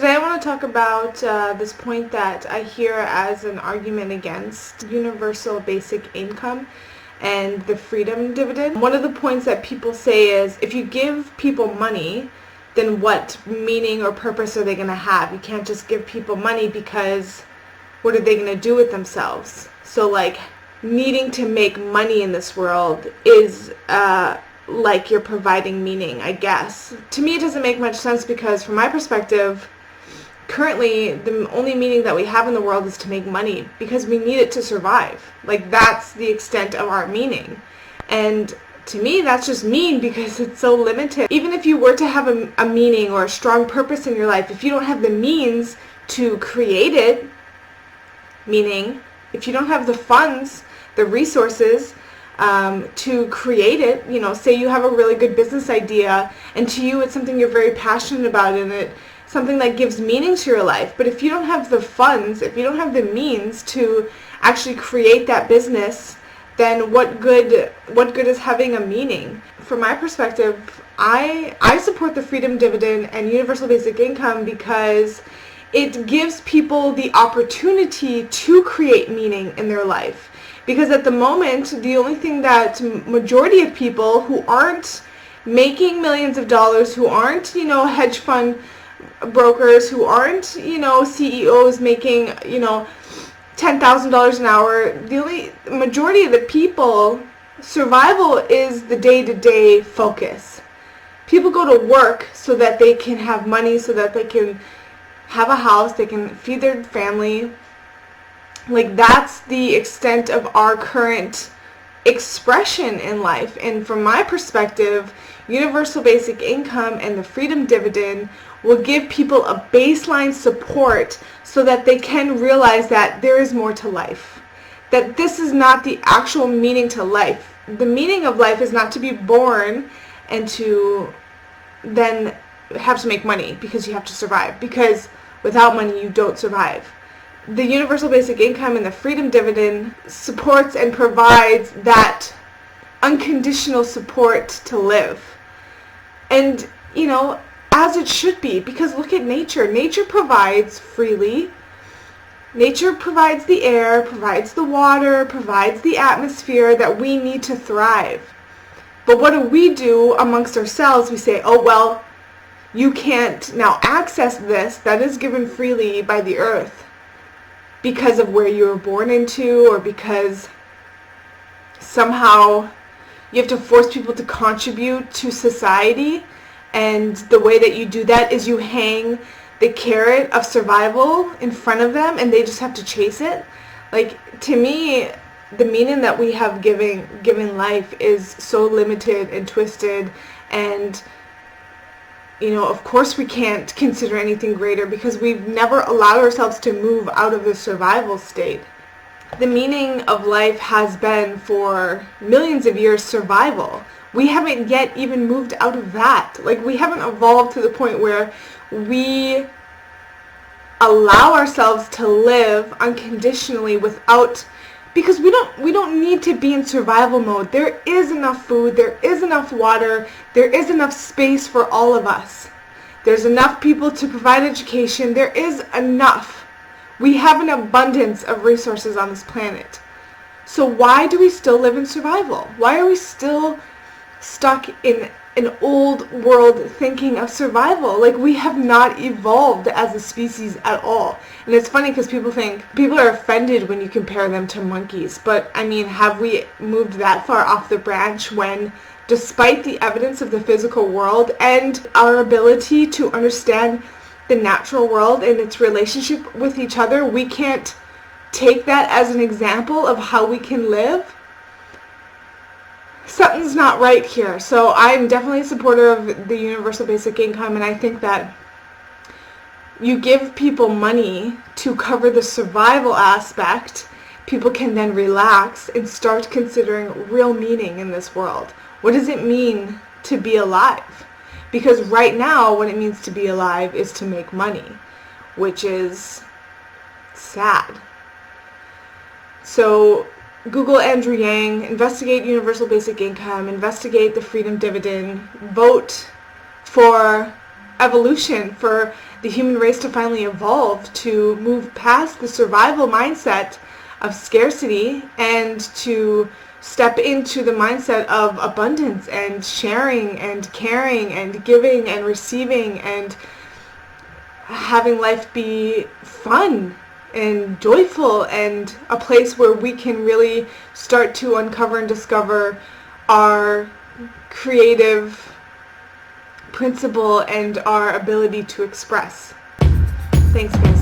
Today I want to talk about this point that I hear as an argument against universal basic income and the Freedom Dividend. One of the points that people say is, if you give people money, then what meaning or purpose are they going to have? You can't just give people money because what are they going to do with themselves? So like needing to make money in this world is like you're providing meaning, I guess. To me it doesn't make much sense because from my perspective, currently the only meaning that we have in the world is to make money because we need it to survive. Like that's the extent of our meaning. And to me that's just mean because it's so limited. Even if you were to have a meaning or a strong purpose in your life, if you don't have the means to create it, meaning if you don't have the funds, the resources to create it, you know, say you have a really good business idea and to you it's something you're very passionate about and it's something that gives meaning to your life, but if you don't have the funds, if you don't have the means to actually create that business, then what good is having a meaning? From my perspective, I support the Freedom Dividend and universal basic income because it gives people the opportunity to create meaning in their life. Because at the moment, the only thing that majority of people who aren't making millions of dollars, who aren't, you know, hedge fund brokers, who aren't, you know, CEOs making, you know, $10,000 an hour, the only majority of the people, survival is the day-to-day focus. People go to work so that they can have money, so that they can have a house, they can feed their family. Like that's the extent of our current expression in life. And from my perspective, universal basic income and the Freedom Dividend will give people a baseline support so that they can realize that there is more to life. That this is not the actual meaning to life. The meaning of life is not to be born and to then have to make money because you have to survive. Because without money you don't survive. The universal basic income and the Freedom Dividend supports and provides that unconditional support to live. And, you know, as it should be, because look at nature. Nature provides freely. Nature provides the air, provides the water, provides the atmosphere that we need to thrive. But what do we do amongst ourselves? We say, oh, well, you can't now access this that is given freely by the earth because of where you were born into, or because somehow you have to force people to contribute to society. And the way that you do that is you hang the carrot of survival in front of them and they just have to chase it. Like, to me, the meaning that we have given life is so limited and twisted, and you know, of course we can't consider anything greater because we've never allowed ourselves to move out of the survival state. The meaning of life has been for millions of years survival. We haven't yet even moved out of that. Like, we haven't evolved to the point where we allow ourselves to live unconditionally without, because we don't need to be in survival mode. There is enough food, there is enough water, there is enough space for all of us. There's enough people to provide education, there is enough. We have an abundance of resources on this planet. So why do we still live in survival? Why are we still stuck in an old world thinking of survival? Like, we have not evolved as a species at all. And it's funny because people are offended when you compare them to monkeys. But I mean, have we moved that far off the branch when, despite the evidence of the physical world and our ability to understand the natural world and its relationship with each other, we can't take that as an example of how we can live? Something's not right here. So I'm definitely a supporter of the universal basic income, and I think that you give people money to cover the survival aspect, people can then relax and start considering real meaning in this world. What does it mean to be alive? Because right now what it means to be alive is to make money, which is sad. So Google Andrew Yang, investigate universal basic income, investigate the Freedom Dividend, vote for evolution, for the human race to finally evolve, to move past the survival mindset of scarcity and to step into the mindset of abundance and sharing and caring and giving and receiving and having life be fun and joyful and a place where we can really start to uncover and discover our creative principle and our ability to express. Thanks, guys.